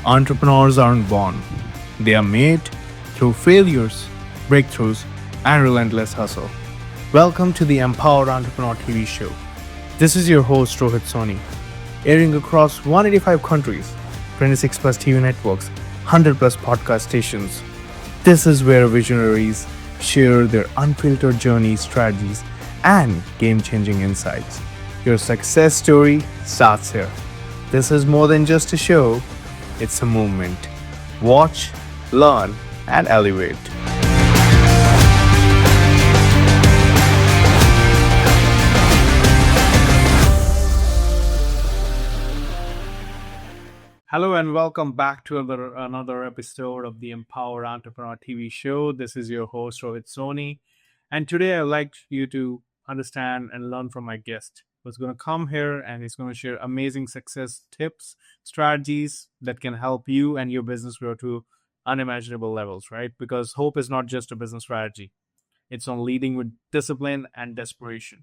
Entrepreneurs aren't born, they are made through failures, breakthroughs, and relentless hustle. Welcome to the Empowered Entrepreneur TV show. This is your host Rohit Soni, airing across 185 countries, 26 plus TV networks, 100 plus podcast stations. This is where visionaries share their unfiltered journeys, strategies, and game changing insights. Your success story starts here. This is more than just a show, it's a movement. Watch, learn, and elevate. Hello and welcome back to another episode of the Empower Entrepreneur TV show. This is your host Rohit Soni, and today I'd like you to understand and learn from my guest who's going to come here and he's going to share amazing success tips, strategies that can help you and your business grow to unimaginable levels, right? Because hope is not just a business strategy. It's on leading with discipline and desperation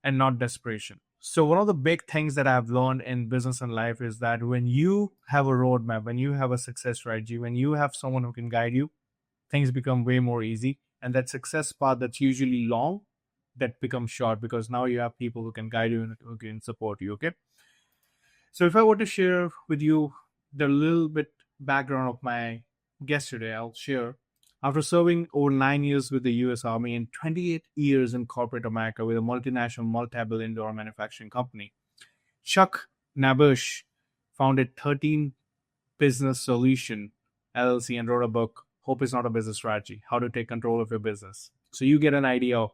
and not desperation. So one of the big things that I've learned in business and life is that when you have a roadmap, when you have a success strategy, when you have someone who can guide you, things become way more easy. And that success path that's usually long, that becomes short because now you have people who can guide you and who can support you. Okay. So if I were to share with you the little bit background of my guest today, I'll share. After serving over 9 years with the US Army and 28 years in corporate America with a multinational multi-billion dollar manufacturing company, Chuck Knabusch founded 13 Business Solution LLC and wrote a book, Hope is Not a Business Strategy, How to Take Control of Your Business. So you get an idea of,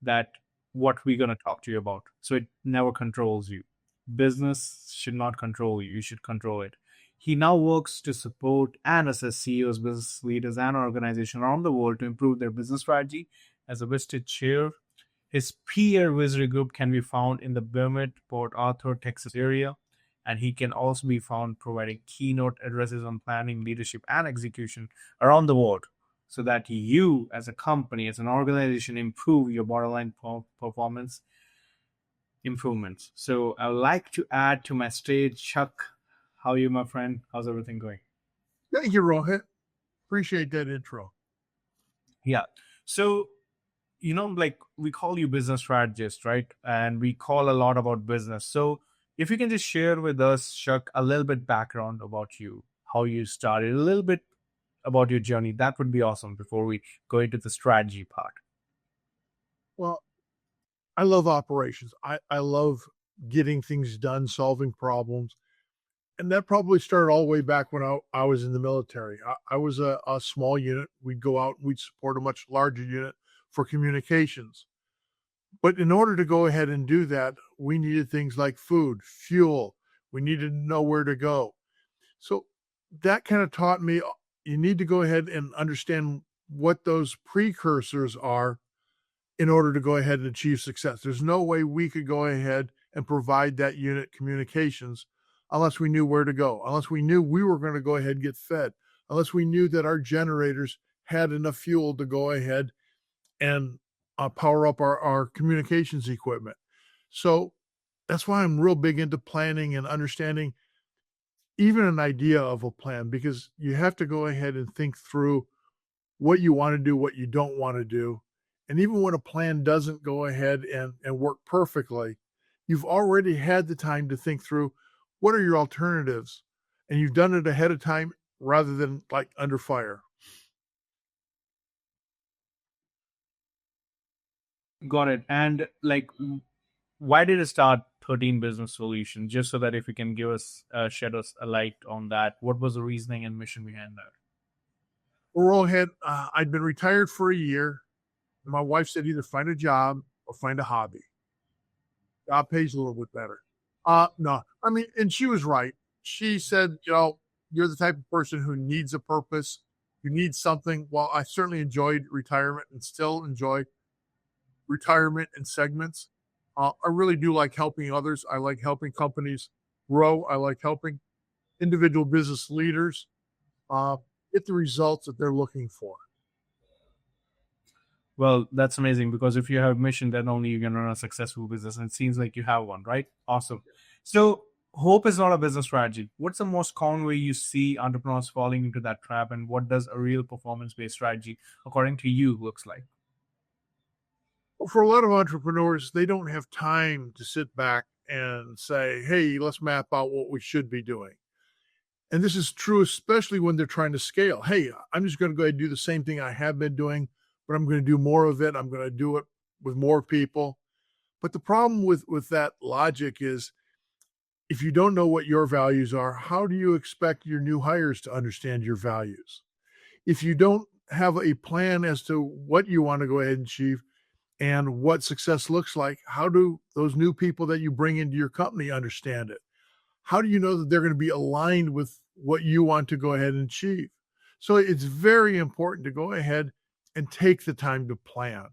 that what we're going to talk to you about. So it never controls you. Business should not control you. You should control it. He now works to support and assist CEOs, business leaders, and organizations around the world to improve their business strategy. As a visited chair, his peer advisory group can be found in the Beaumont, Port Arthur, Texas area, and he can also be found providing keynote addresses on planning, leadership, and execution around the world so that you, as a company, as an organization, improve your bottom line performance improvements. So I would like to add to my stage, Chuck. How are you, my friend? How's everything going? Thank you, Rohit. Appreciate that intro. Yeah. So, like we call you business strategist, right? And we call a lot about business. So if you can just share with us, Chuck, a little bit background about you, how you started, a little bit about your journey, that would be awesome before we go into the strategy part. Well, I love operations. I love getting things done, solving problems. And that probably started all the way back when I was in the military. I was a small unit. We'd go out and we'd support a much larger unit for communications. But in order to go ahead and do that, we needed things like food, fuel. We needed to know where to go. So that kind of taught me you need to go ahead and understand what those precursors are in order to go ahead and achieve success. There's no way we could go ahead and provide that unit communications unless we knew where to go, unless we knew we were going to go ahead and get fed, unless we knew that our generators had enough fuel to go ahead and power up our communications equipment. So that's why I'm real big into planning and understanding even an idea of a plan, because you have to go ahead and think through what you want to do, what you don't want to do. And even when a plan doesn't go ahead and work perfectly, you've already had the time to think through what are your alternatives, and you've done it ahead of time rather than like under fire. Got it. And like, why did it start 13 Business Solutions? Just so that if you can give us, shed us a light on that, what was the reasoning and mission behind that? Well, Rohit, I'd been retired for a year. My wife said either find a job or find a hobby. Job pays a little bit better. No, I mean, and she was right. She said, you're the type of person who needs a purpose. You need something. Well, I certainly enjoyed retirement and still enjoy retirement in segments. I really do like helping others. I like helping companies grow. I like helping individual business leaders get the results that they're looking for. Well, that's amazing, because if you have a mission, then only you can run a successful business. And it seems like you have one, right? Awesome. So hope is not a business strategy. What's the most common way you see entrepreneurs falling into that trap, and what does a real performance-based strategy, according to you, looks like? For a lot of entrepreneurs, they don't have time to sit back and say, hey, let's map out what we should be doing. And this is true, especially when they're trying to scale. Hey, I'm just going to go ahead and do the same thing I have been doing, but I'm going to do more of it. I'm going to do it with more people. But the problem with that logic is if you don't know what your values are, how do you expect your new hires to understand your values? If you don't have a plan as to what you want to go ahead and achieve and what success looks like, how do those new people that you bring into your company understand it? How do you know that they're going to be aligned with what you want to go ahead and achieve? So it's very important to go ahead and take the time to plan.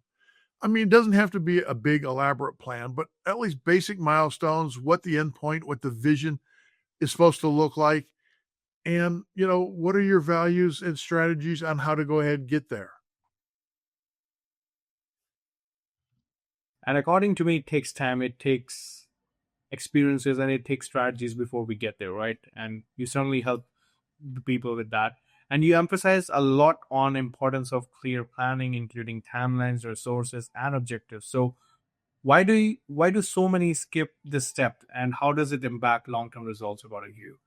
I mean, it doesn't have to be a big elaborate plan, but at least basic milestones, what the end point, what the vision is supposed to look like, and what are your values and strategies on how to go ahead and get there. And according to me, it takes time, it takes experiences, and it takes strategies before we get there, right? And you certainly help the people with that. And you emphasize a lot on importance of clear planning, including timelines, resources, and objectives. So why do so many skip this step, and how does it impact long-term results, according to you?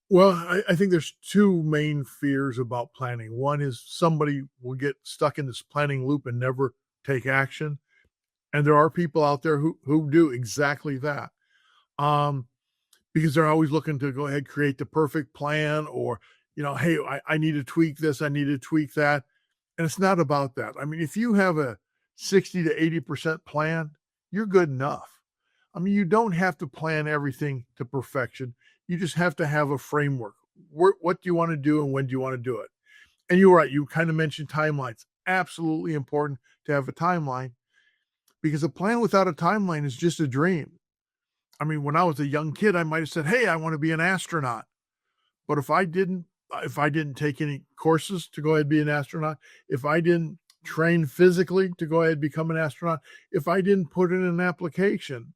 Well, I think there's two main fears about planning. One is somebody will get stuck in this planning loop and never take action. And there are people out there who do exactly that. Um, because they're always looking to go ahead, create the perfect plan, or, hey, I need to tweak this, I need to tweak that. And it's not about that. I mean, if you have a 60 to 80% plan, you're good enough. I mean, you don't have to plan everything to perfection. You just have to have a framework. What do you want to do and when do you want to do it? And you're right. You kind of mentioned timelines. Absolutely important to have a timeline, because a plan without a timeline is just a dream. I mean, when I was a young kid, I might have said, hey, I want to be an astronaut. But if I didn't take any courses to go ahead and be an astronaut, if I didn't train physically to go ahead and become an astronaut, if I didn't put in an application,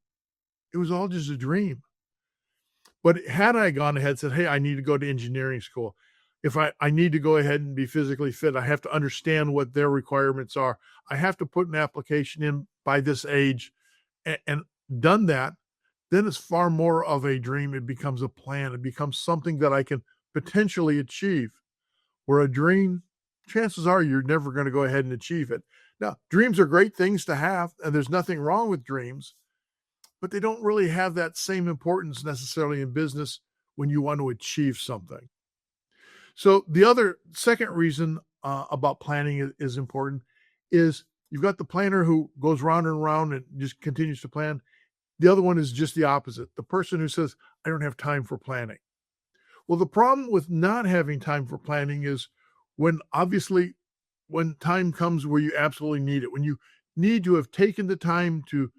it was all just a dream. But had I gone ahead and said, hey, I need to go to engineering school, if I need to go ahead and be physically fit, I have to understand what their requirements are. I have to put an application in by this age and done that, then it's far more of a dream. It becomes a plan. It becomes something that I can potentially achieve. Where a dream, chances are you're never going to go ahead and achieve it. Now, dreams are great things to have, and there's nothing wrong with dreams, but they don't really have that same importance necessarily in business when you want to achieve something. So the other second reason about planning is important is you've got the planner who goes round and round and just continues to plan. The other one is just the opposite. The person who says, I don't have time for planning. Well, the problem with not having time for planning is when time comes where you absolutely need it, when you need to have taken the time to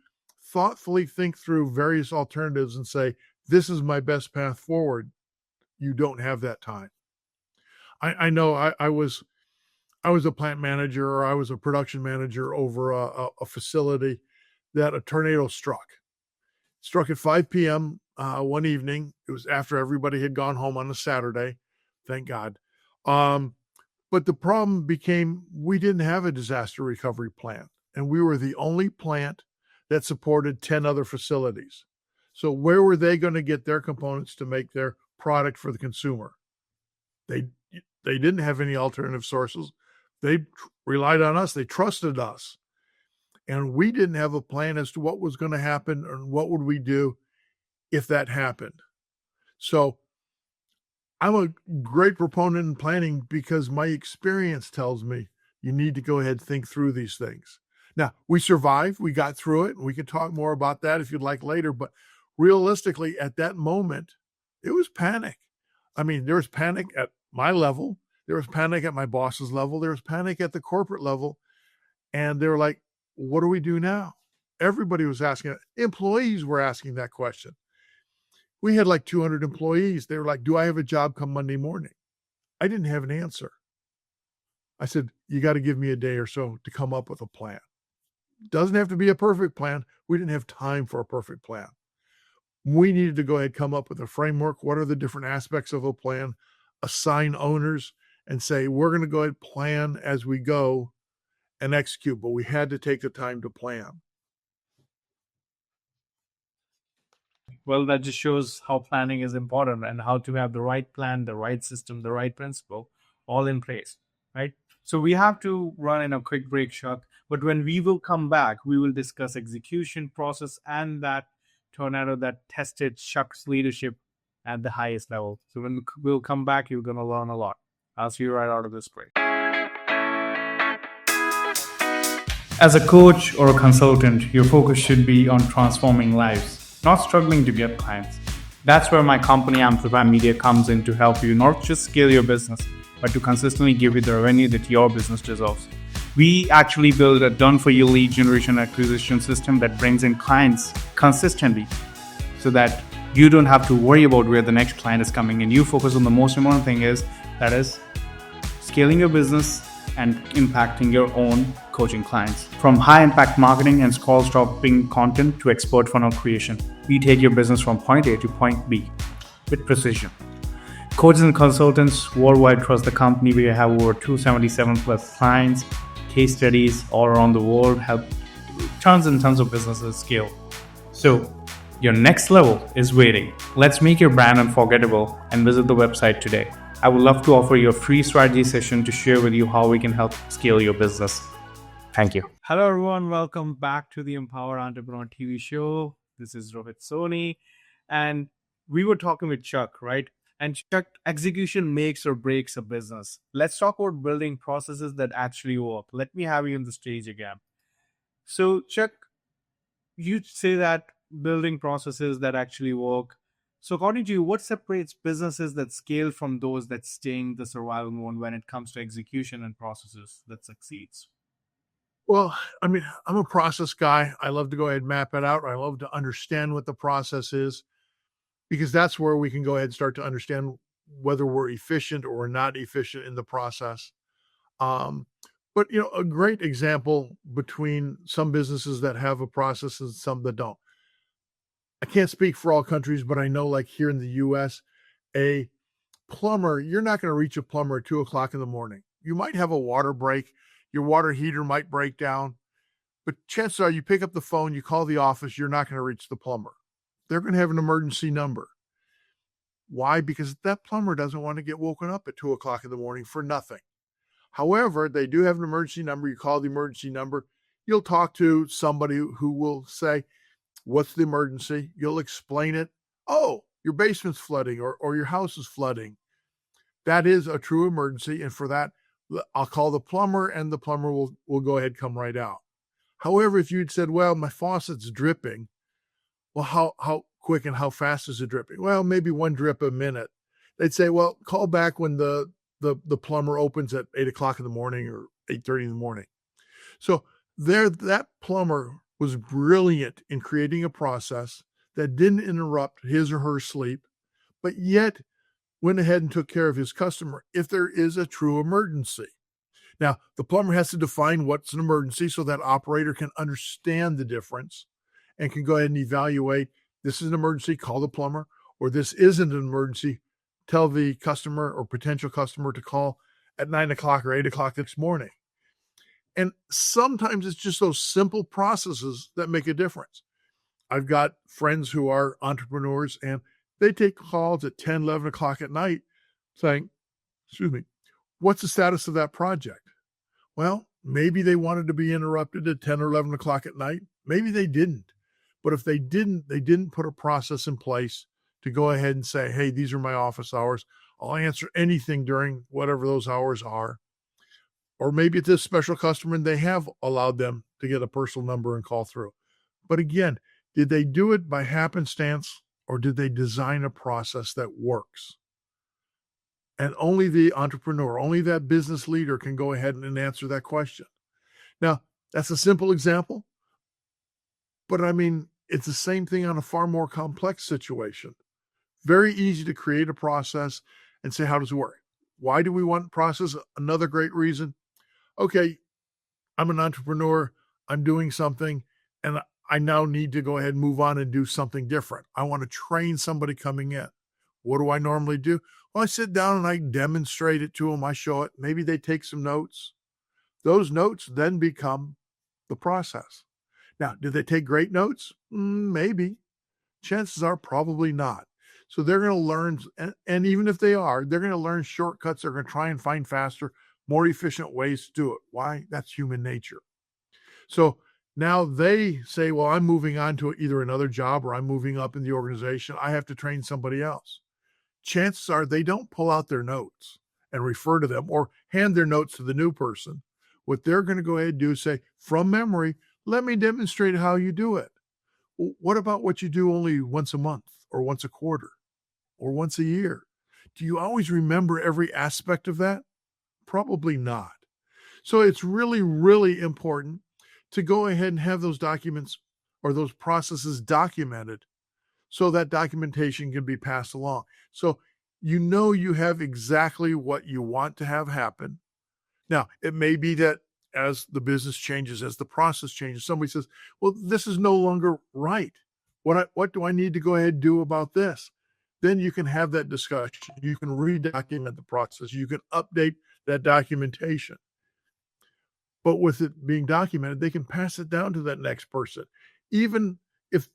thoughtfully think through various alternatives and say, this is my best path forward, you don't have that time. I know I was a plant manager, or I was a production manager over a facility that a tornado struck at 5 p.m. One evening. It was after everybody had gone home on a Saturday, thank God. But the problem became we didn't have a disaster recovery plan, and we were the only plant that supported 10 other facilities. So where were they going to get their components to make their product for the consumer? They didn't have any alternative sources. They relied on us. They trusted us. And we didn't have a plan as to what was going to happen and what would we do if that happened. So I'm a great proponent in planning because my experience tells me you need to go ahead and think through these things. Now, we survived. We got through it. We can talk more about that if you'd like later. But realistically, at that moment, it was panic. I mean, there was panic at my level. There was panic at my boss's level. There was panic at the corporate level. And they were like, what do we do now? Everybody was asking it. Employees were asking that question. We had like 200 employees. They were like, do I have a job come Monday morning? I didn't have an answer. I said, you got to give me a day or so to come up with a plan. Doesn't have to be a perfect plan. We didn't have time for a perfect plan. We needed to go ahead and come up with a framework. What are the different aspects of a plan? Assign owners and say, we're going to go ahead and plan as we go and execute, but we had to take the time to plan. Well, that just shows how planning is important and how to have the right plan, the right system, the right principle all in place, right? So we have to run in a quick break, Chuck. But when we will come back, we will discuss execution process and that tornado that tested Chuck's leadership at the highest level. So when we'll come back, you're going to learn a lot. I'll see you right out of this break. As a coach or a consultant, your focus should be on transforming lives, not struggling to get clients. That's where my company Amplify Media comes in to help you not just scale your business, but to consistently give you the revenue that your business deserves. We actually build a done-for-you lead generation acquisition system that brings in clients consistently so that you don't have to worry about where the next client is coming in. You focus on the most important thing that is scaling your business and impacting your own coaching clients. From high impact marketing and scroll stopping content to expert funnel creation, we take your business from point A to point B with precision. Coaches and consultants worldwide trust the company. We have over 277 plus clients, case studies all around the world, help tons and tons of businesses scale. So your next level is waiting. Let's make your brand unforgettable and visit the website today. I would love to offer you a free strategy session to share with you how we can help scale your business. Thank you. Hello, everyone. Welcome back to the Empower Entrepreneur TV show. This is Rohit Soni. And we were talking with Chuck, right? And Chuck, execution makes or breaks a business. Let's talk about building processes that actually work. Let me have you on the stage again. So, Chuck, you say that building processes that actually work. So according to you, what separates businesses that scale from those that stay in the survival mode when it comes to execution and processes that succeeds? Well, I mean, I'm a process guy. I love to go ahead and map it out. I love to understand what the process is because that's where we can go ahead and start to understand whether we're efficient or not efficient in the process. Um, but a great example between some businesses that have a process and some that don't. I can't speak for all countries, but I know like here in the US, a plumber, you're not going to reach a plumber at 2:00 in the morning. You might have a water break. Your water heater might break down, but chances are you pick up the phone, you call the office, you're not going to reach the plumber. They're going to have an emergency number. Why? Because that plumber doesn't want to get woken up at 2:00 in the morning for nothing. However, they do have an emergency number. You call the emergency number. You'll talk to somebody who will say, what's the emergency? You'll explain it. Oh, your basement's flooding or your house is flooding. That is a true emergency. And for that, I'll call the plumber and the plumber will go ahead and come right out. However, if you'd said, well, my faucet's dripping, well, how quick and how fast is it dripping? Well, maybe one drip a minute. They'd say, well, call back when the plumber opens at 8:00 in the morning or 8:30 in the morning. So that plumber was brilliant in creating a process that didn't interrupt his or her sleep, but yet went ahead and took care of his customer if there is a true emergency. Now, the plumber has to define what's an emergency so that operator can understand the difference and can go ahead and evaluate, this is an emergency, call the plumber, or this isn't an emergency, tell the customer or potential customer to call at 9:00 or 8:00 next morning. And sometimes it's just those simple processes that make a difference. I've got friends who are entrepreneurs and they take calls at 10, 11 o'clock at night saying, excuse me, what's the status of that project? Well, maybe they wanted to be interrupted at 10 or 11 o'clock at night. Maybe they didn't. But if they didn't put a process in place to go ahead and say, hey, these are my office hours. I'll answer anything during whatever those hours are. Or maybe it's this special customer and they have allowed them to get a personal number and call through. But again, did they do it by happenstance or did they design a process that works? And only the entrepreneur, only that business leader can go ahead and answer that question. Now, that's a simple example, but I mean, it's the same thing on a far more complex situation. Very easy to create a process and say, how does it work? Why do we want process? Another great reason. Okay, I'm an entrepreneur. I'm doing something and I now need to go ahead and move on and do something different. I want to train somebody coming in. What do I normally do? Well, I sit down and I demonstrate it to them. I show it. Maybe they take some notes. Those notes then become the process. Now, did they take great notes? Maybe. Chances are probably not. So they're going to learn, and even if they are, they're going to learn shortcuts. They're going to try and find faster, more efficient ways to do it. Why? That's human nature. So now they say, well, I'm moving on to either another job or I'm moving up in the organization. I have to train somebody else. Chances are they don't pull out their notes and refer to them or hand their notes to the new person. What they're going to go ahead and do is say, from memory, let me demonstrate how you do it. Well, what about what you do only once a month or once a quarter or once a year? Do you always remember every aspect of that? Probably not. So it's really, really important to go ahead and have those documents or those processes documented so that documentation can be passed along. So you have exactly what you want to have happen. Now, it may be that as the business changes, as the process changes, somebody says, well, this is no longer right. What do I need to go ahead and do about this? Then you can have that discussion. You can redocument the process. You can update that documentation. But with it being documented, they can pass it down to that next person. Even if,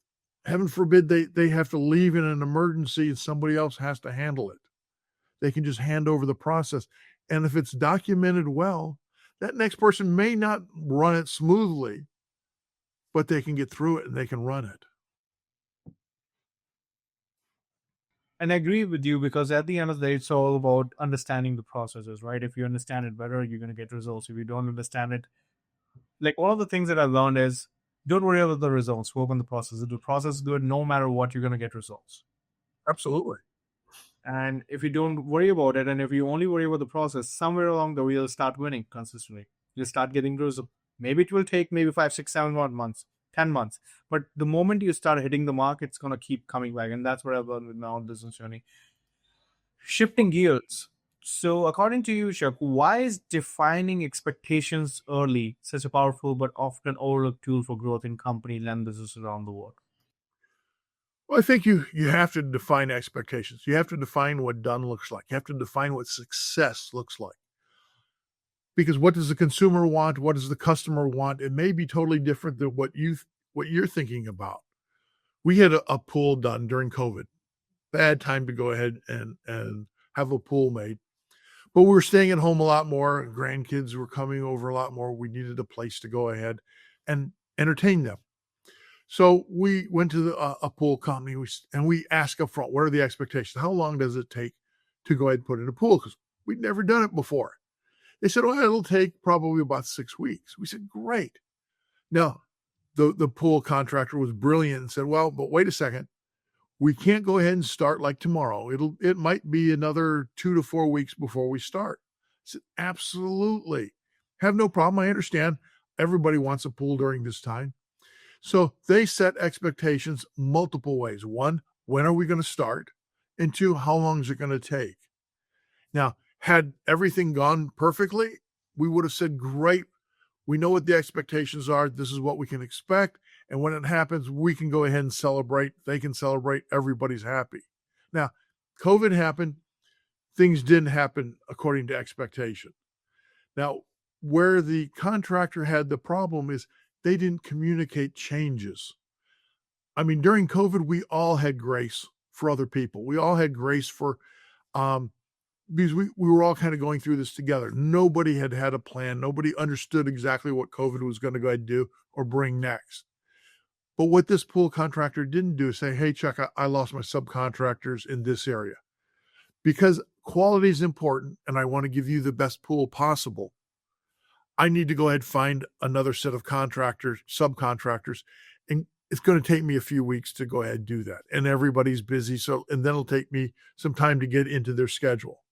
heaven forbid, they have to leave in an emergency and somebody else has to handle it, they can just hand over the process. And if it's documented well, that next person may not run it smoothly, but they can get through it and they can run it. And I agree with you because at the end of the day, it's all about understanding the processes, right? If you understand it better, you're going to get results. If you don't understand it, like all of the things that I learned is don't worry about the results, work on the process. If the process is good, no matter what, you're going to get results. Absolutely. And if you don't worry about it, and if you only worry about the process, somewhere along the way, you'll start winning consistently. You'll start getting results. Maybe it will take maybe 5, 6, 7 more months, 10 months. But the moment you start hitting the mark, it's going to keep coming back. And that's what I've learned with my own business journey. Shifting gears. So, according to you, Chuck, why is defining expectations early such a powerful but often overlooked tool for growth in companies and businesses around the world? Well, I think you have to define expectations. You have to define what done looks like. You have to define what success looks like. Because what does the consumer want? What does the customer want? It may be totally different than what you're thinking about. We had a pool done during COVID. Bad time to go ahead and have a pool made. But we were staying at home a lot more. Grandkids were coming over a lot more. We needed a place to go ahead and entertain them. So we went to a pool company and we asked up front, what are the expectations? How long does it take to go ahead and put in a pool? Because we'd never done it before. They said, well, it'll take probably about 6 weeks. We said, great. Now, the pool contractor was brilliant and said, well, but wait a second. We can't go ahead and start like tomorrow. It might be another 2 to 4 weeks before we start. I said, absolutely. Have no problem. I understand everybody wants a pool during this time. So they set expectations multiple ways. One, when are we going to start? And two, how long is it going to take? Now, had everything gone perfectly, we would have said, great. We know what the expectations are. This is what we can expect. And when it happens, we can go ahead and celebrate. They can celebrate. Everybody's happy. Now, COVID happened. Things didn't happen according to expectation. Now, where the contractor had the problem is they didn't communicate changes. I mean, during COVID, we all had grace for other people. We all had grace for, because we were all kind of going through this together. Nobody had a plan. Nobody understood exactly what COVID was going to go ahead and do or bring next. But what this pool contractor didn't do is say, hey, Chuck, I lost my subcontractors in this area. Because quality is important and I want to give you the best pool possible, I need to go ahead and find another set of subcontractors, and it's going to take me a few weeks to go ahead and do that. And everybody's busy, and then it'll take me some time to get into their schedule.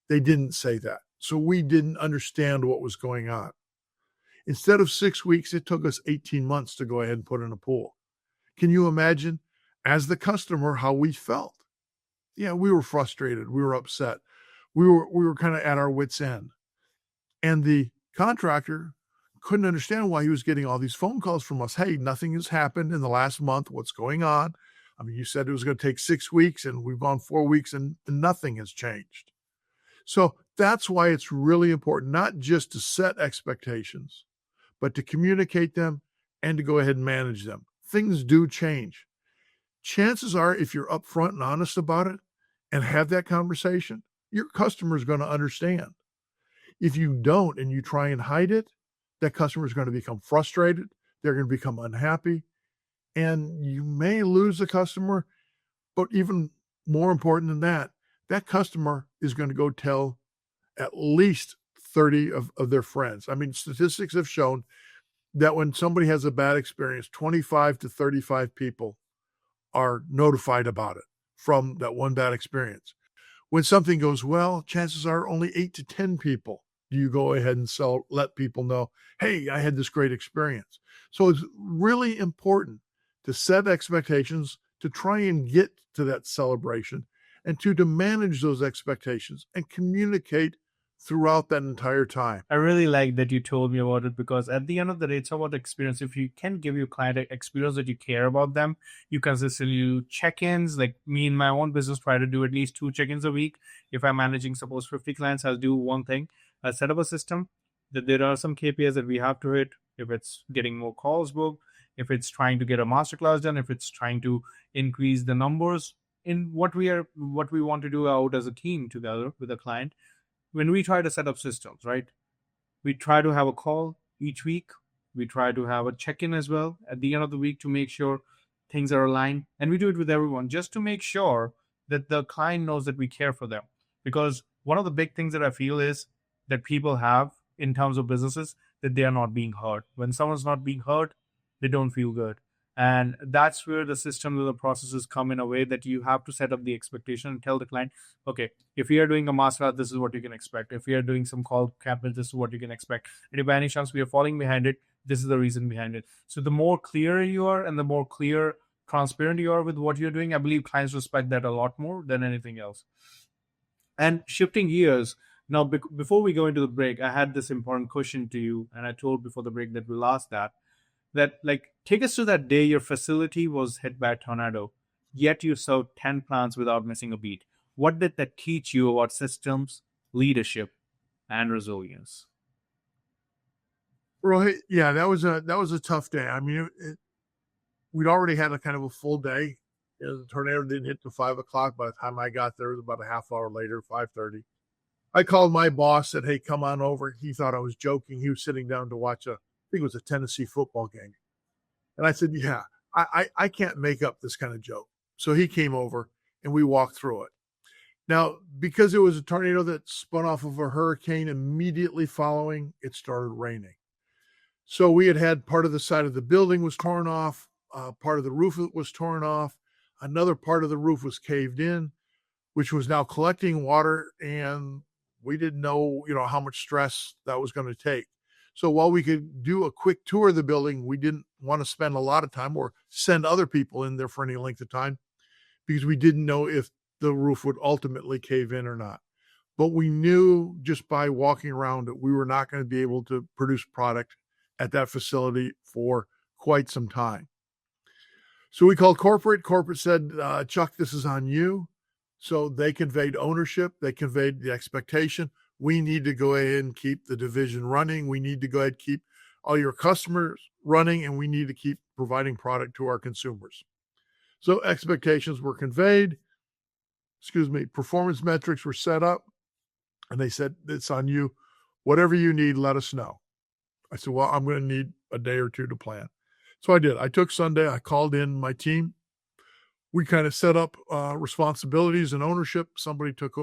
They didn't say that. So we didn't understand what was going on. Instead of 6 weeks, it took us 18 months to go ahead and put in a pool. Can you imagine, as the customer, how we felt? Yeah, we were frustrated. We were upset. We were kind of at our wits' end. And the contractor couldn't understand why he was getting all these phone calls from us. Hey, nothing has happened in the last month. What's going on? I mean, you said it was going to take 6 weeks, and we've gone 4 weeks, and nothing has changed. So that's why it's really important not just to set expectations, but to communicate them and to go ahead and manage them. Things do change. Chances are, if you're upfront and honest about it and have that conversation, your customer is going to understand. If you don't and you try and hide it, that customer is going to become frustrated. They're going to become unhappy, and you may lose a customer. But even more important than that, that customer is going to go tell at least 30 of their friends. I mean, statistics have shown that when somebody has a bad experience, 25 to 35 people are notified about it from that one bad experience. When something goes well, chances are only 8 to 10 people do you go ahead and let people know, hey, I had this great experience. So it's really important to set expectations, to try and get to that celebration, and to manage those expectations and communicate throughout that entire time. I really like that you told me about it, because at the end of the day, it's about experience. If you can give your client an experience that you care about them, you consistently do check-ins. Like me in my own business, try to do at least 2 check-ins a week. If I'm managing, suppose 50 clients, I'll do one thing. I'll set up a system that there are some KPIs that we have to hit. If it's getting more calls booked, if it's trying to get a masterclass done, if it's trying to increase the numbers in what we want to do out as a team together with a client. When we try to set up systems, right? We try to have a call each week. We try to have a check-in as well at the end of the week to make sure things are aligned. And we do it with everyone just to make sure that the client knows that we care for them. Because one of the big things that I feel is that people have in terms of businesses, that they are not being heard. When someone's not being heard, they don't feel good. And that's where the system and the processes come in a way that you have to set up the expectation and tell the client, okay, if we are doing a masterclass, this is what you can expect. If we are doing some call campaigns, this is what you can expect. And if by any chance we are falling behind it, this is the reason behind it. So the more clear you are and the more clear, transparent you are with what you're doing, I believe clients respect that a lot more than anything else. And shifting gears, now before we go into the break, I had this important question to you, and I told before the break that we'll ask that like, take us to that day your facility was hit by a tornado, yet you served 10 plants without missing a beat. What did that teach you about systems, leadership, and resilience? Rohit, yeah, that was a tough day. I mean, we'd already had a kind of a full day. The tornado didn't hit till 5:00. By the time I got there, it was about a half hour later, 5:30. I called my boss, said, hey, come on over. He thought I was joking. He was sitting down to watch I think it was a Tennessee football game. And I said, yeah, I can't make up this kind of joke. So he came over and we walked through it. Now, because it was a tornado that spun off of a hurricane, immediately following, it started raining. So we had part of the side of the building was torn off. Part of the roof was torn off. Another part of the roof was caved in, which was now collecting water. And we didn't know, how much stress that was going to take. So while we could do a quick tour of the building, we didn't want to spend a lot of time or send other people in there for any length of time, because we didn't know if the roof would ultimately cave in or not. But we knew just by walking around it, we were not going to be able to produce product at that facility for quite some time. So we called corporate. Corporate said, Chuck, this is on you. So they conveyed ownership. They conveyed the expectation. We need to go ahead and keep the division running. We need to go ahead and keep all your customers running, and we need to keep providing product to our consumers. So expectations were conveyed. Performance metrics were set up, and they said, it's on you. Whatever you need, let us know. I said, well, I'm going to need a day or two to plan. So I did. I took Sunday. I called in my team. We kind of set up responsibilities and ownership. Somebody took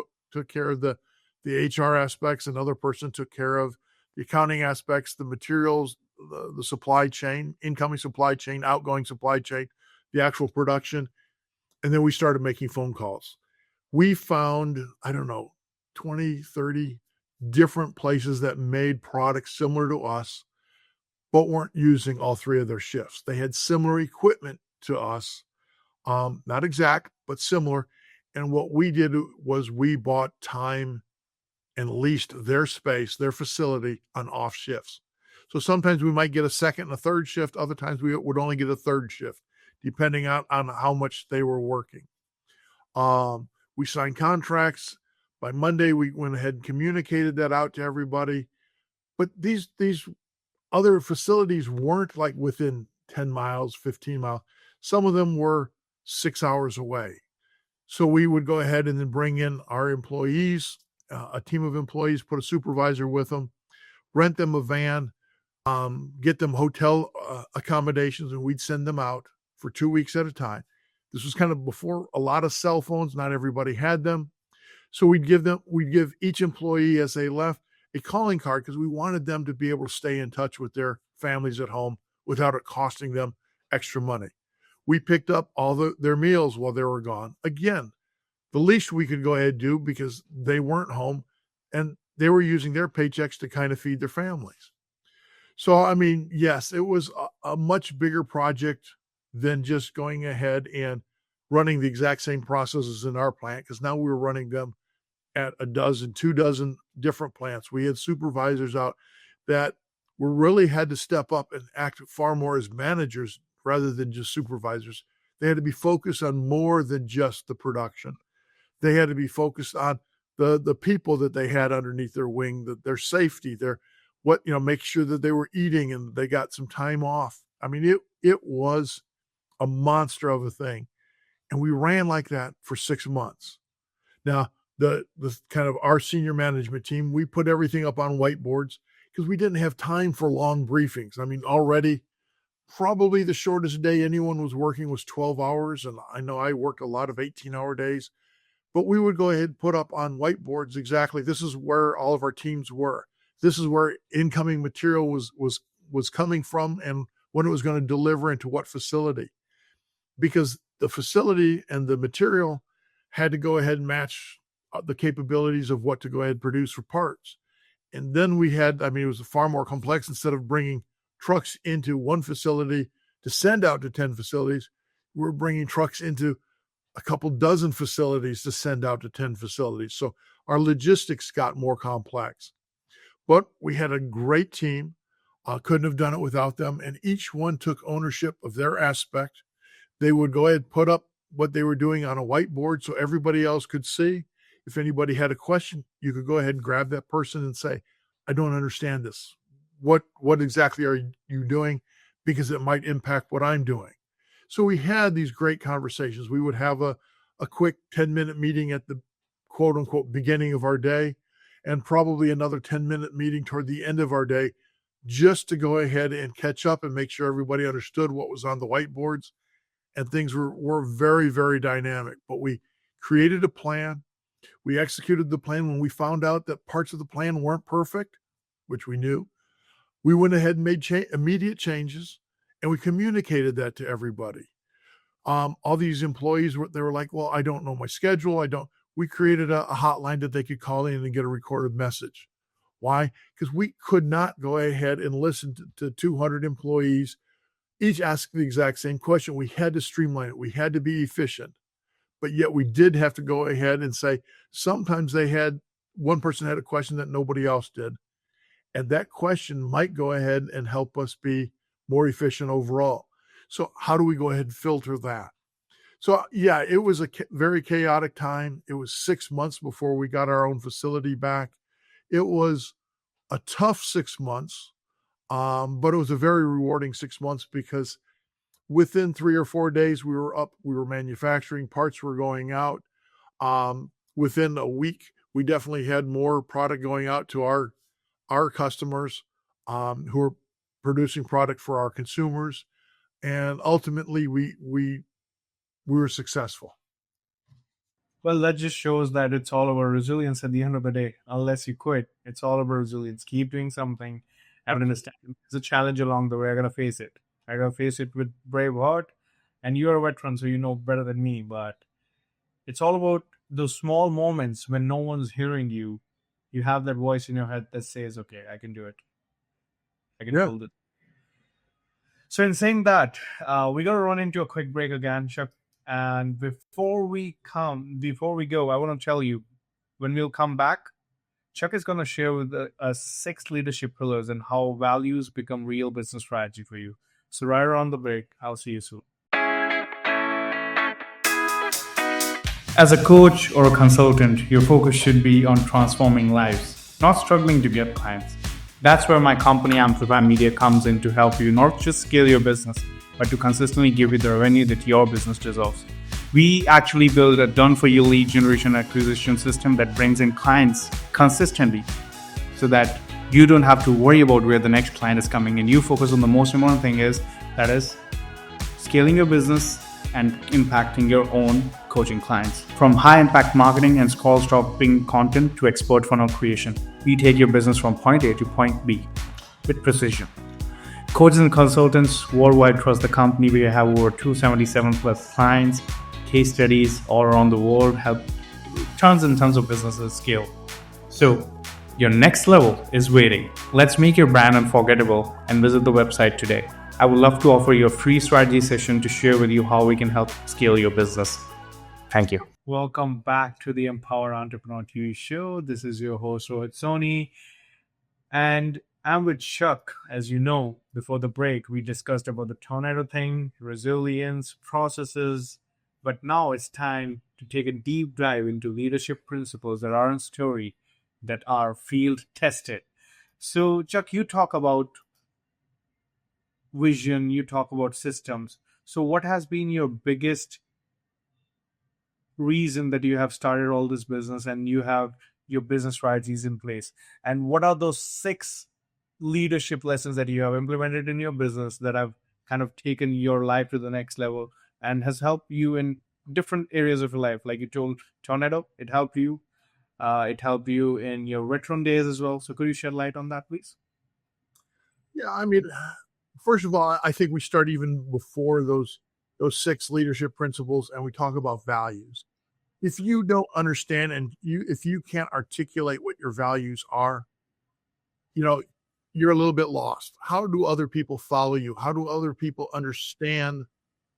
care of the HR aspects. Another person took care of the accounting aspects, the materials, the supply chain, incoming supply chain, outgoing supply chain, the actual production. And then we started making phone calls. We found, 20, 30 different places that made products similar to us, but weren't using all 3 of their shifts. They had similar equipment to us, not exact, but similar. And what we did was we bought time and leased their space, their facility on off shifts. So sometimes we might get a second and a third shift. Other times we would only get a third shift, depending on how much they were working. We signed contracts. By Monday, we went ahead and communicated that out to everybody. But these other facilities weren't like within 10 miles, 15 miles. Some of them were 6 hours away. So we would go ahead and then bring in our employees, a team of employees, put a supervisor with them, rent them a van, get them hotel accommodations, and we'd send them out for 2 weeks at a time. This was kind of before a lot of cell phones. Not everybody had them. So we'd give each employee as they left a calling card because we wanted them to be able to stay in touch with their families at home without it costing them extra money. We picked up all their meals while they were gone. Again, the least we could go ahead and do because they weren't home and they were using their paychecks to kind of feed their families. So, I mean, yes, it was a much bigger project than just going ahead and running the exact same processes in our plant, because now we were running them at 2 dozen different plants. We had supervisors out that were really had to step up and act far more as managers rather than just supervisors. They had to be focused on more than just the production. They had to be focused on the people that they had underneath their wing, their safety, make sure that they were eating and they got some time off. I mean, it was a monster of a thing. And we ran like that for 6 months. Now, the kind of our senior management team, we put everything up on whiteboards because we didn't have time for long briefings. I mean, already probably the shortest day anyone was working was 12 hours. And I know I worked a lot of 18-hour days, but we would go ahead and put up on whiteboards exactly this is where all of our teams were. This is where incoming material was coming from and when it was going to deliver into what facility. Because the facility and the material had to go ahead and match the capabilities of what to go ahead and produce for parts. And then it was far more complex. Instead of bringing trucks into one facility to send out to 10 facilities, we're bringing trucks into a couple dozen facilities to send out to 10 facilities. So our logistics got more complex. But we had a great team. Couldn't have done it without them. And each one took ownership of their aspect. They would go ahead and put up what they were doing on a whiteboard so everybody else could see. If anybody had a question, you could go ahead and grab that person and say, I don't understand this. What exactly are you doing? Because it might impact what I'm doing. So we had these great conversations. We would have a quick 10-minute meeting at the quote unquote beginning of our day and probably another 10-minute meeting toward the end of our day just to go ahead and catch up and make sure everybody understood what was on the whiteboards. And things were very, very dynamic. But we created a plan. We executed the plan. When we found out that parts of the plan weren't perfect, which we knew, we went ahead and made immediate changes, and we communicated that to everybody. All these employees, they were like, well, I don't know my schedule. We created a hotline that they could call in and get a recorded message. Why? Because we could not go ahead and listen to 200 employees each ask the exact same question. We had to streamline it. We had to be efficient, but yet we did have to go ahead and say, sometimes one person had a question that nobody else did. And that question might go ahead and help us be more efficient overall. So how do we go ahead and filter that? So yeah, it was a very chaotic time. It was 6 months before we got our own facility back. It was a tough 6 months. But it was a very rewarding 6 months because within 3 or 4 days, we were manufacturing, parts were going out. Within a week, we definitely had more product going out to our customers who were producing product for our consumers. And ultimately, we were successful. Well, that just shows that it's all about resilience at the end of the day. Unless you quit, it's all about resilience. Keep doing something and understand it's a challenge along the way. I gotta face it. I gotta face it with brave heart. And you're a veteran, so you know better than me. But it's all about those small moments when no one's hearing you. You have that voice in your head that says, "Okay, I can do it. I can pull it." So, in saying that, we gotta run into a quick break again, Chuck. And before we go, I want to tell you when we'll come back, Chuck is going to share with us 6 leadership pillars and how values become real business strategy for you. So, right around the break, I'll see you soon. As a coach or a consultant, your focus should be on transforming lives, not struggling to get clients. That's where my company Amplify Media comes in to help you not just scale your business, but to consistently give you the revenue that your business deserves. We actually build a done-for-you lead generation acquisition system that brings in clients consistently so that you don't have to worry about where the next client is coming in. You focus on the most important thing that is scaling your business and impacting your own coaching clients. From high-impact marketing and scroll-stopping content to expert funnel creation, we take your business from point A to point B with precision. Coaches and consultants worldwide trust the company. We have over 277 plus clients, case studies all around the world, help tons and tons of businesses scale. So your next level is waiting. Let's make your brand unforgettable and visit the website today. I would love to offer you a free strategy session to share with you how we can help scale your business. Thank you. Welcome back to the Empower Entrepreneur TV show. This is your host, Rohit Soni. And I'm with Chuck. As you know, before the break, we discussed about the tornado thing, resilience, processes. But now it's time to take a deep dive into leadership principles that aren't story, that are field tested. So, Chuck, you talk about vision, you talk about systems. So, what has been your biggest reason that you have started all this business and you have your business strategies in place? And what are those 6 leadership lessons that you have implemented in your business that have kind of taken your life to the next level and has helped you in different areas of your life? Like you told tornado, it helped you. It helped you in your veteran days as well. So could you shed light on that, please? Yeah, I mean, first of all, I think we start even before those 6 leadership principles, and we talk about values. If you don't understand and if you can't articulate what your values are, you're a little bit lost. How do other people follow you? How do other people understand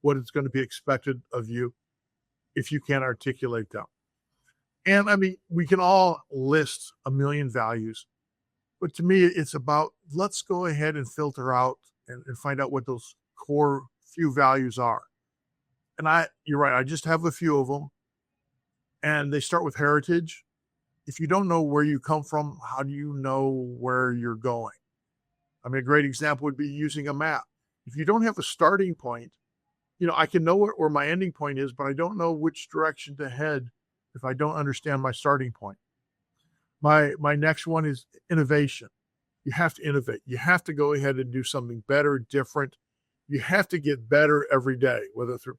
what is going to be expected of you if you can't articulate them? And I mean, we can all list a million values, but to me, it's about let's go ahead and filter out and find out what those core few values are. And you're right, I just have a few of them. And they start with heritage. If you don't know where you come from, how do you know where you're going? I mean, a great example would be using a map. If you don't have a starting point, I can know where my ending point is, but I don't know which direction to head if I don't understand my starting point. My next one is innovation. You have to innovate. You have to go ahead and do something better, different. You have to get better every day, whether through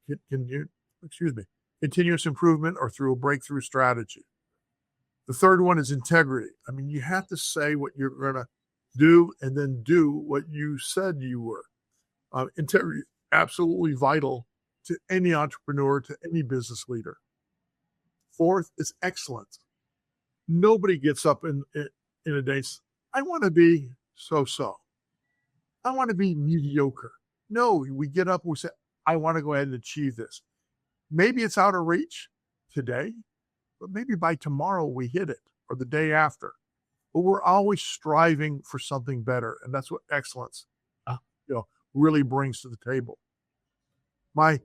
continuous improvement or through a breakthrough strategy. The third one is integrity. I mean, you have to say what you're going to do and then do what you said you were. Integrity, absolutely vital to any entrepreneur, to any business leader. Fourth is excellence. Nobody gets up in a day, I want to be so-so. I want to be mediocre. No, we get up and we say, I want to go ahead and achieve this. Maybe it's out of reach today, but maybe by tomorrow we hit it or the day after. But we're always striving for something better. And that's what excellence really brings to the table. My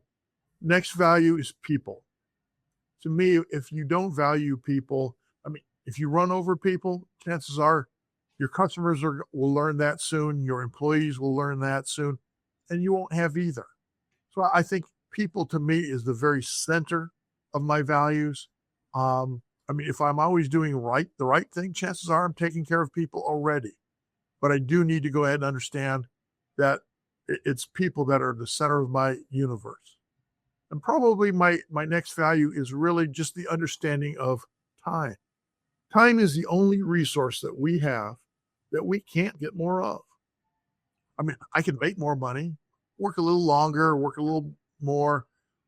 next value is people. To me, if you don't value people, I mean, if you run over people, chances are your customers will learn that soon. Your employees will learn that soon, and you won't have either. So I think people to me is the very center of my values. I mean, if I'm always doing the right thing, chances are I'm taking care of people already. But I do need to go ahead and understand that it's people that are the center of my universe. And probably my next value is really just the understanding of time. Time is the only resource that we have that we can't get more of. I mean, I can make more money, work a little longer, work a little more.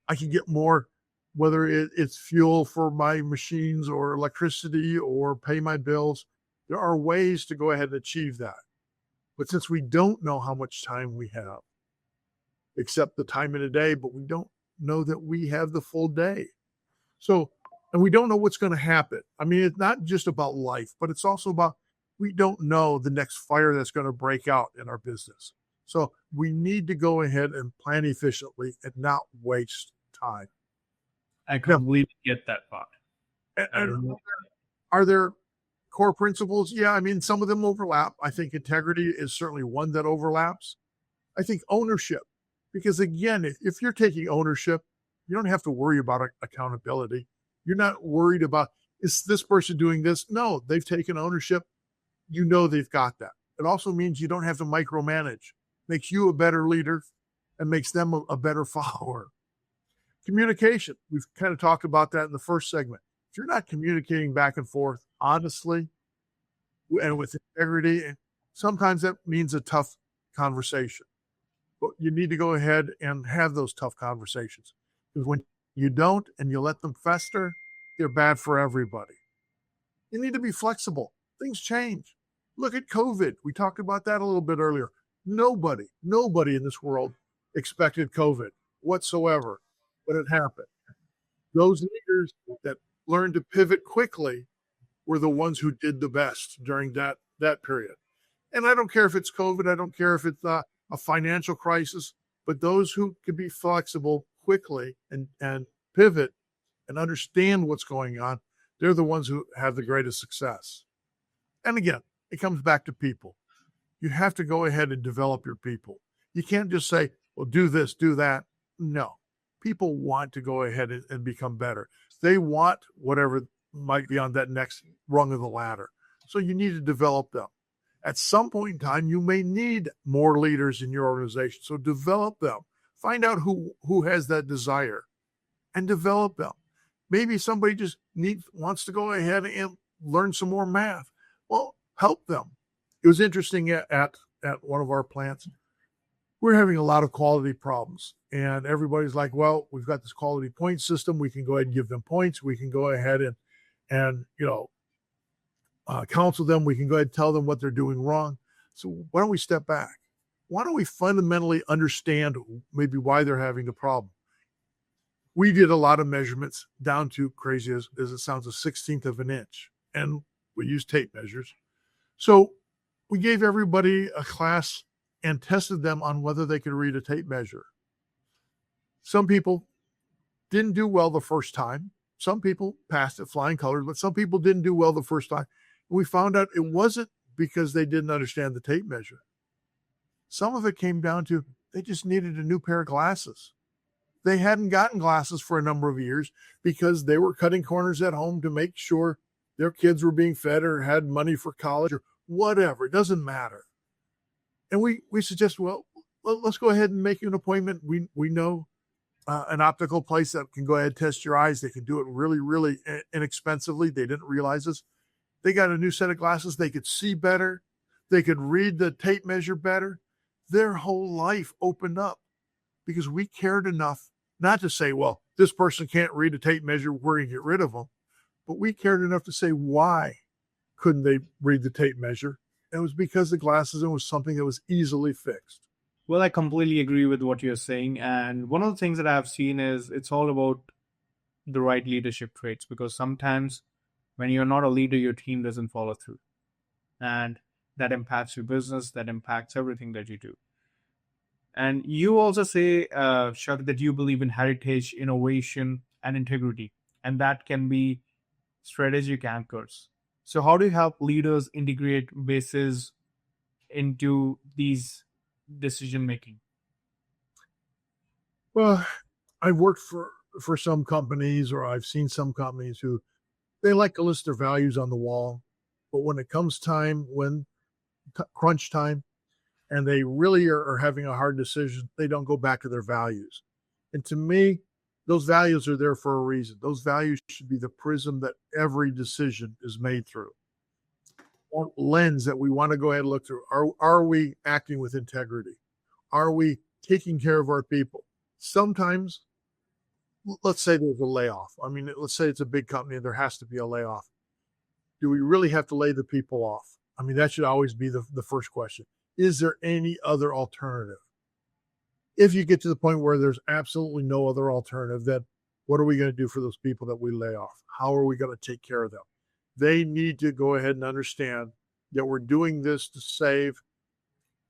I can get more, whether it's fuel for my machines or electricity or pay my bills. There are ways to go ahead and achieve that. But since we don't know how much time we have, except the time in a day, but we don't know that we have the full day. So And we don't know what's going to happen. I mean, it's not just about life, but it's also about we don't know the next fire that's going to break out in our business. So we need to go ahead and plan efficiently and not waste time. I Now, completely get that part. I and don't know. are there core principles? Yeah, I mean, some of them overlap. I think integrity is certainly one that overlaps. I think ownership, because again, if you're taking ownership, you don't have to worry about accountability. You're not worried about, is this person doing this? No, they've taken ownership. You know they've got that. It also means you don't have to micromanage. Makes you a better leader and makes them a better follower. Communication. We've kind of talked about that in the first segment. If you're not communicating back and forth honestly and with integrity, sometimes that means a tough conversation. But you need to go ahead and have those tough conversations. Because when you don't and you let them fester, they're bad for everybody. You need to be flexible. Things change. Look at COVID. We talked about that a little bit earlier. Nobody in this world expected COVID whatsoever, but it happened. Those leaders that learned to pivot quickly were the ones who did the best during that period. And I don't care if it's COVID. I don't care if it's a financial crisis, but those who can be flexible quickly and pivot and understand what's going on, they're the ones who have the greatest success. And again, it comes back to people. You have to go ahead and develop your people. You can't just say, well, do this, do that. No. People want to go ahead and become better. They want whatever might be on that next rung of the ladder. So you need to develop them. At some point in time, you may need more leaders in your organization. So develop them. Find out who has that desire and develop them. Maybe somebody just wants to go ahead and learn some more math. Well, help them. It was interesting at one of our plants. We're having a lot of quality problems. And everybody's like, well, we've got this quality point system. We can go ahead and give them points. We can go ahead and counsel them. We can go ahead and tell them what they're doing wrong. So why don't we step back? Why don't we fundamentally understand maybe why they're having the problem? We did a lot of measurements down to, crazy as it sounds, a 16th of an inch. And we used tape measures. So we gave everybody a class and tested them on whether they could read a tape measure. Some people didn't do well the first time. Some people passed it flying colors, but some people didn't do well the first time. And we found out it wasn't because they didn't understand the tape measure. Some of it came down to they just needed a new pair of glasses. They hadn't gotten glasses for a number of years because they were cutting corners at home to make sure their kids were being fed or had money for college or whatever. It doesn't matter. And we suggest, well, let's go ahead and make you an appointment. We know an optical place that can go ahead and test your eyes. They can do it really, really inexpensively. They didn't realize this. They got a new set of glasses. They could see better. They could read the tape measure better. Their whole life opened up because we cared enough not to say, well, this person can't read a tape measure, we're going to get rid of them. But we cared enough to say, why couldn't they read the tape measure? It was because the glasses, it was something that was easily fixed. Well, I completely agree with what you're saying. And one of the things that I've seen is it's all about the right leadership traits, because sometimes when you're not a leader, your team doesn't follow through. And that impacts your business, that impacts everything that you do. And you also say, Chuck, that you believe in heritage, innovation, and integrity. And that can be strategic anchors. So how do you help leaders integrate bases into these decision making? Well, I've worked for some companies, or I've seen some companies who they like to list their values on the wall, but when it comes time, when crunch time, and they really are having a hard decision, they don't go back to their values. And to me, those values are there for a reason. Those values should be the prism that every decision is made through. One lens that we want to go ahead and look through. Are we acting with integrity? Are we taking care of our people? Sometimes, let's say there's a layoff. I mean, let's say it's a big company and there has to be a layoff. Do we really have to lay the people off? I mean, that should always be the first question. Is there any other alternative? If you get to the point where there's absolutely no other alternative, then What are we going to do for those people that we lay off? How are we going to take care of them? They need to go ahead and understand that we're doing this to save.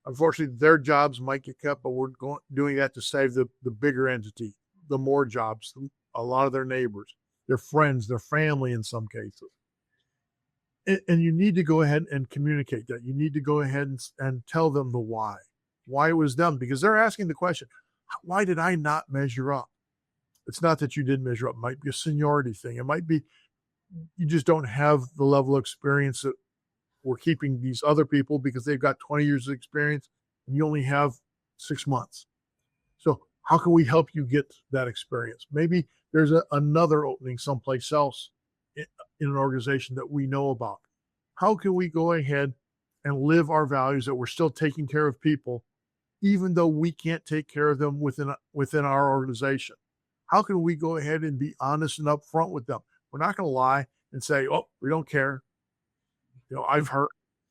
Unfortunately, their jobs might get cut, but we're doing that to save the bigger entity, the more jobs, a lot of their neighbors, their friends, their family in some cases. And you need to go ahead and communicate that. You need to go ahead and tell them the why it was them, because they're asking the question, why did I not measure up? It's not that you didn't measure up. It might be a seniority thing. It might be you just don't have the level of experience that we're keeping these other people because they've got 20 years of experience and you only have 6 months. So how can we help you get that experience? Maybe there's another opening someplace else in an organization that we know about. How can we go ahead and live our values that we're still taking care of people, even though we can't take care of them within our organization? How can we go ahead and be honest and upfront with them? We're not going to lie and say, oh, we don't care. I've heard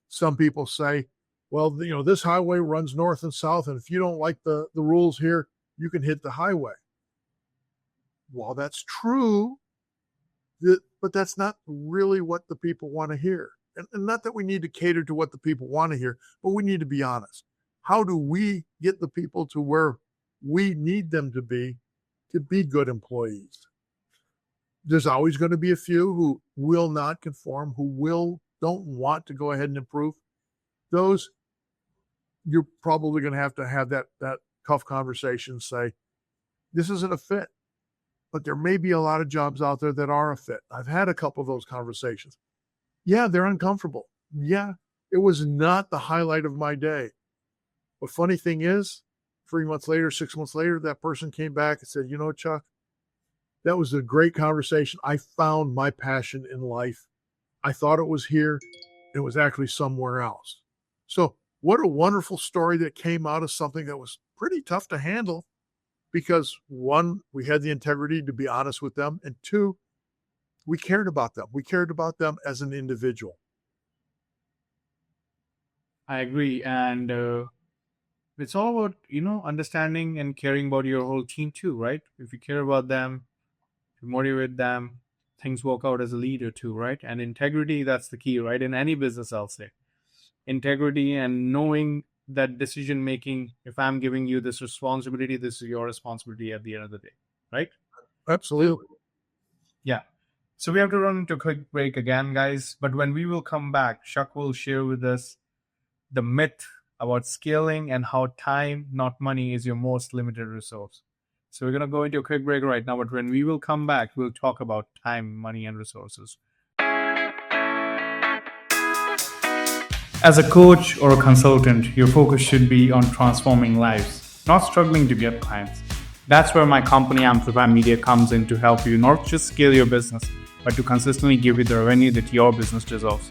some people say, well, this highway runs north and south, and if you don't like the rules here, you can hit the highway. Well, that's true, but that's not really what the people want to hear. And not that we need to cater to what the people want to hear, but we need to be honest. How do we get the people to where we need them to be good employees? There's always going to be a few who will not conform, who don't want to go ahead and improve. Those, you're probably going to have that tough conversation, say, this isn't a fit. But there may be a lot of jobs out there that are a fit. I've had a couple of those conversations. Yeah, they're uncomfortable. Yeah, it was not the highlight of my day. But funny thing is, 3 months later, 6 months later, that person came back and said, Chuck, that was a great conversation. I found my passion in life. I thought it was here. It was actually somewhere else. So what a wonderful story that came out of something that was pretty tough to handle, because one, we had the integrity to be honest with them, and two, we cared about them. We cared about them as an individual. I agree. And it's all about, understanding and caring about your whole team too, right? If you care about them, if you motivate them, things work out as a leader too, right? And integrity, that's the key, right? In any business, I'll say. Integrity and knowing that decision making, if I'm giving you this responsibility, this is your responsibility at the end of the day, right? Absolutely. Yeah. So we have to run into a quick break again, guys. But when we will come back, Chuck will share with us the myth about scaling and how time, not money, is your most limited resource. So we're going to go into a quick break right now. But when we will come back, we'll talk about time, money, and resources. As a coach or a consultant, your focus should be on transforming lives, not struggling to get clients. That's where my company Amplify Media comes in to help you not just scale your business, but to consistently give you the revenue that your business deserves.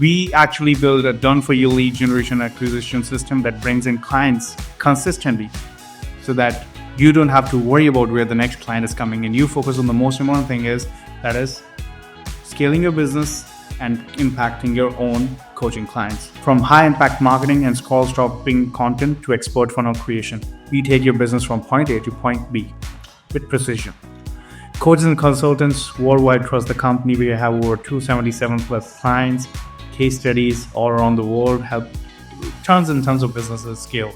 We actually build a done-for-you lead generation acquisition system that brings in clients consistently so that you don't have to worry about where the next client is coming in. You focus on the most important thing that is scaling your business and impacting your own coaching clients. From high-impact marketing and scroll-stopping content to expert funnel creation, we take your business from point A to point B with precision. Coaches and consultants worldwide trust the company. We have over 277 plus clients, case studies all around the world, help tons and tons of businesses scale.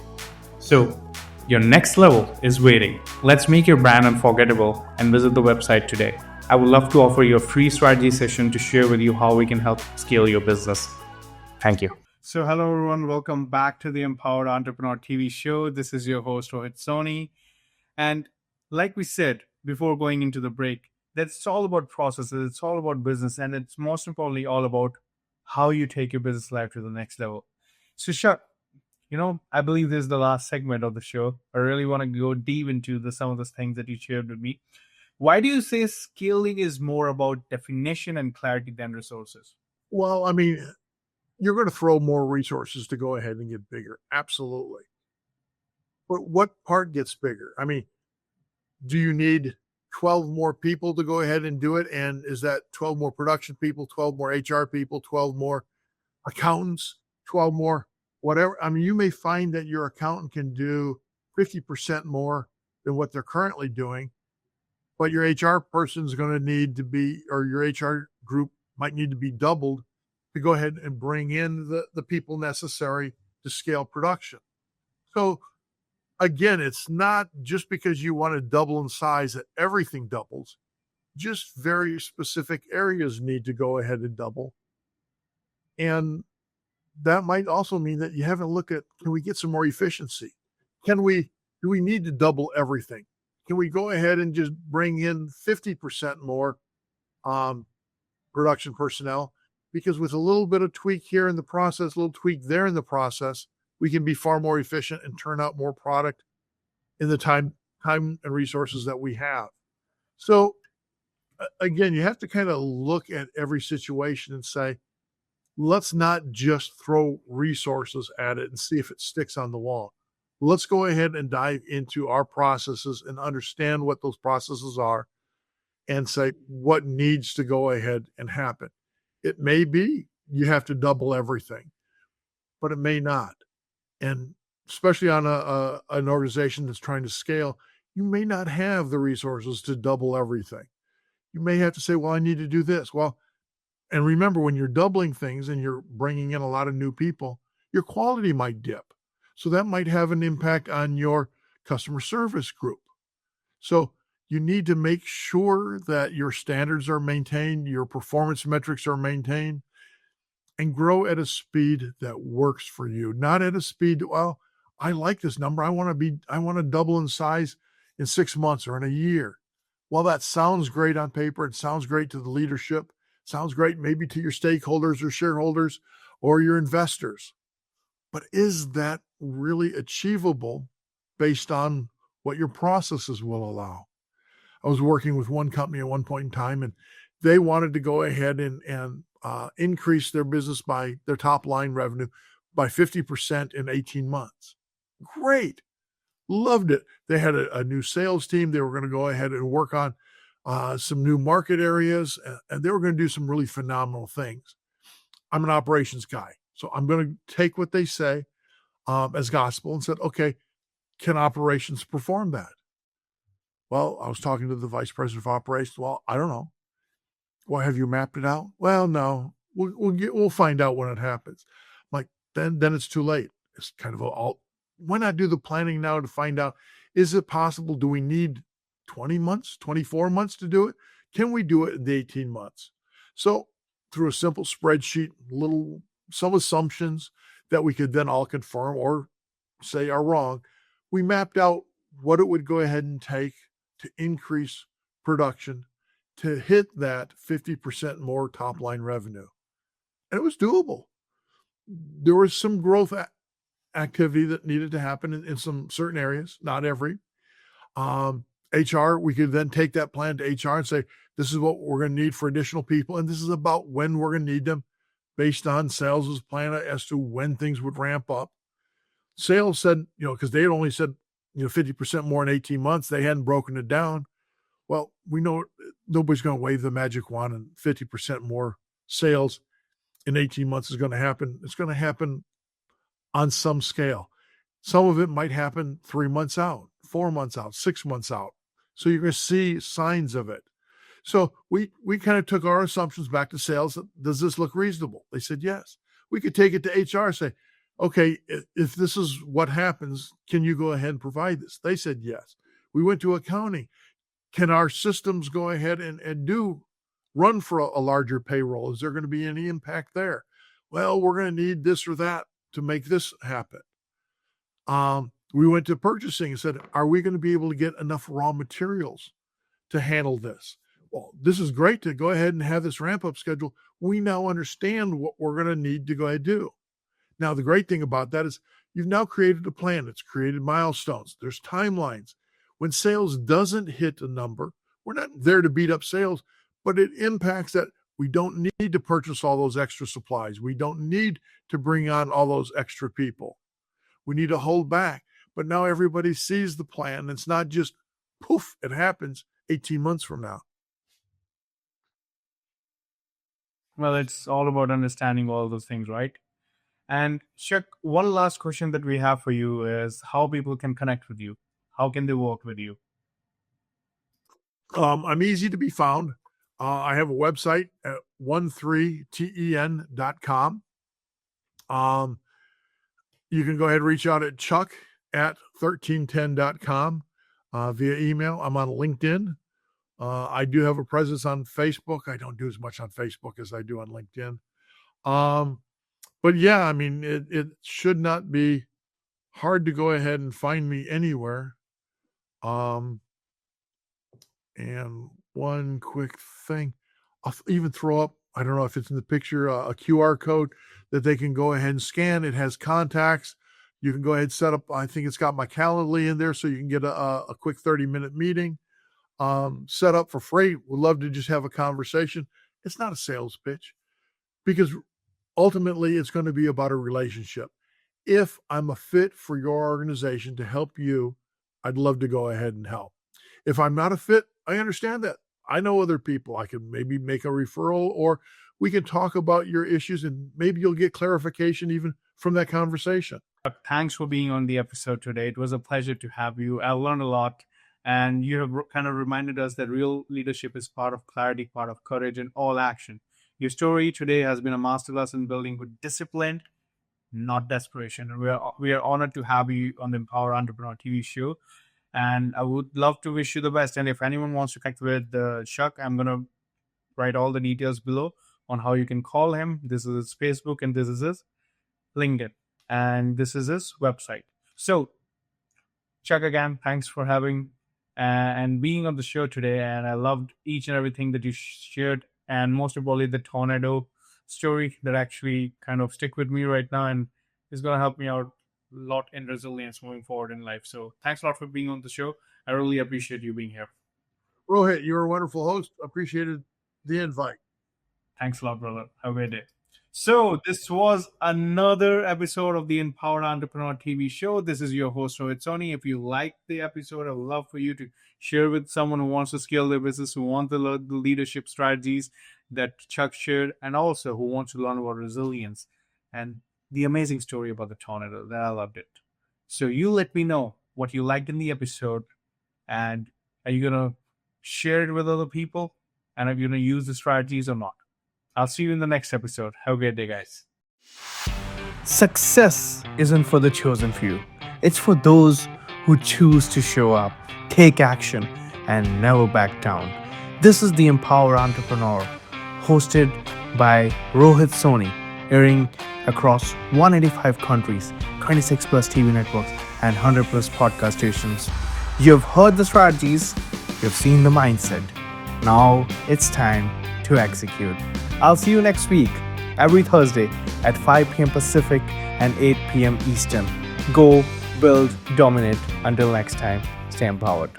So your next level is waiting. Let's make your brand unforgettable and visit the website today. I would love to offer you a free strategy session to share with you how we can help scale your business. Thank you. So hello everyone, welcome back to the Empowered Entrepreneur TV show. This is your host Rohit Soni. And like we said before going into the break, that's all about processes, it's all about business, and it's most importantly all about how you take your business life to the next level. So Chuck, I believe this is the last segment of the show. I really want to go deep into some of the things that you shared with me. Why do you say scaling is more about definition and clarity than resources? Well, you're going to throw more resources to go ahead and get bigger. Absolutely. But what part gets bigger? Do you need 12 more people to go ahead and do it? And is that 12 more production people, 12 more HR people, 12 more accountants, 12 more whatever? You may find that your accountant can do 50% more than what they're currently doing. but your HR person is going to need to be, or your HR group might need to be doubled to go ahead and bring in the people necessary to scale production. So again, it's not just because you want to double in size that everything doubles. Just very specific areas need to go ahead and double. And that might also mean that you haven't looked at, can we get some more efficiency? Do we need to double everything? Can we go ahead and just bring in 50% more production personnel? Because with a little bit of tweak here in the process, a little tweak there in the process, we can be far more efficient and turn out more product in the time and resources that we have. So again, you have to kind of look at every situation and say, let's not just throw resources at it and see if it sticks on the wall. Let's go ahead and dive into our processes and understand what those processes are and say what needs to go ahead and happen. It may be you have to double everything, but it may not. And especially on an organization that's trying to scale, you may not have the resources to double everything. You may have to say, well, I need to do this. Well, and remember, when you're doubling things and you're bringing in a lot of new people, your quality might dip. So that might have an impact on your customer service group. So you need to make sure that your standards are maintained, your performance metrics are maintained, and grow at a speed that works for you, not at a speed, well, I like this number. I want to double in size in 6 months or in a year. Well, that sounds great on paper. It sounds great to the leadership. Sounds great maybe to your stakeholders or shareholders or your investors. But is that really achievable based on what your processes will allow? I was working with one company at one point in time, and they wanted to go ahead and increase their business by their top line revenue by 50% in 18 months. Great. Loved it. They had a new sales team. They were going to go ahead and work on some new market areas, and they were going to do some really phenomenal things. I'm an operations guy, so I'm going to take what they say as gospel and said, okay, can operations perform that? Well, I was talking to the vice president of operations. Well, I don't know. Well, have you mapped it out? Well, no. We'll find out when it happens. Like then it's too late. It's kind of why not do the planning now to find out, is it possible? Do we need 20 months, 24 months to do it? Can we do it in the 18 months? So through a simple spreadsheet, some assumptions that we could then all confirm or say are wrong, we mapped out what it would go ahead and take to increase production to hit that 50% more top line revenue. And it was doable. There was some growth activity that needed to happen in some certain areas, not every. HR, we could then take that plan to HR and say, this is what we're going to need for additional people. And this is about when we're going to need them based on sales' plan as to when things would ramp up. Sales said, because they had only said, 50% more in 18 months, they hadn't broken it down. Well, we know nobody's going to wave the magic wand and 50% more sales in 18 months is going to happen. It's going to happen on some scale. Some of it might happen 3 months out, 4 months out, 6 months out. So you're going to see signs of it. So we kind of took our assumptions back to sales. Does this look reasonable? They said yes. We could take it to HR and say, okay, if this is what happens, can you go ahead and provide this? They said yes. We went to accounting. Can our systems go ahead and do run for a larger payroll? Is there going to be any impact there? Well, we're going to need this or that to make this happen. We went to purchasing and said, are we going to be able to get enough raw materials to handle this? Well, this is great to go ahead and have this ramp up schedule. We now understand what we're going to need to go ahead and do. Now, the great thing about that is you've now created a plan. It's created milestones. There's timelines. When sales doesn't hit a number, we're not there to beat up sales, but it impacts that we don't need to purchase all those extra supplies. We don't need to bring on all those extra people. We need to hold back. But now everybody sees the plan. It's not just poof, it happens 18 months from now. Well, it's all about understanding all those things, right? And Chuck, one last question that we have for you is how people can connect with you. How can they work with you? I'm easy to be found. I have a website at 13ten.com. You can go ahead and reach out at Chuck at 1310.com via email. I'm on LinkedIn. I do have a presence on Facebook. I don't do as much on Facebook as I do on LinkedIn. But yeah, I mean, it should not be hard to go ahead and find me anywhere. And one quick thing, I'll even throw up, I don't know if it's in the picture, a QR code that they can go ahead and scan. It has contacts. You can go ahead and set up, I think it's got my Calendly in there, so you can get a quick 30-minute meeting set up for free. Would love to just have a conversation. It's not a sales pitch, because ultimately it's going to be about a relationship. If I'm a fit for your organization to help you, I'd love to go ahead and help. If I'm not a fit, I understand that. I know other people. I can maybe make a referral, or we can talk about your issues, and maybe you'll get clarification even from that conversation. Thanks for being on the episode today. It was a pleasure to have you. I learned a lot, and you have kind of reminded us that real leadership is part of clarity, part of courage, and all action. Your story today has been a masterclass in building with discipline, not desperation. And we are honored to have you on the Empower Entrepreneur TV show. And I would love to wish you the best. And if anyone wants to connect with Chuck, I'm going to write all the details below on how you can call him. This is his Facebook, and this is his LinkedIn, and this is his website. So, Chuck, again, thanks for having and being on the show today. And I loved each and everything that you shared, and most importantly, the tornado story that actually kind of stick with me right now and is going to help me out a lot in resilience moving forward in life. So thanks a lot for being on the show. I really appreciate you being here. Rohit, you're a wonderful host. Appreciated the invite. Thanks a lot, brother. Have a great day. So this was another episode of the Empowered Entrepreneur TV show. This is your host, Rohit Soni. If you liked the episode, I would love for you to share with someone who wants to scale their business, who wants to learn the leadership strategies that Chuck shared, and also who wants to learn about resilience and the amazing story about the tornado. That I loved it. So you let me know what you liked in the episode, and are you going to share it with other people, and are you going to use the strategies or not? I'll see you in the next episode. Have a great day, guys. Success isn't for the chosen few. It's for those who choose to show up, take action, and never back down. This is the Empower Entrepreneur, hosted by Rohit Soni, airing across 185 countries, 26 plus TV networks, and 100 plus podcast stations. You've heard the strategies, you've seen the mindset. Now it's time to execute. I'll see you next week, every Thursday at 5 p.m. Pacific and 8 p.m. Eastern. Go, build, dominate. Until next time, stay empowered.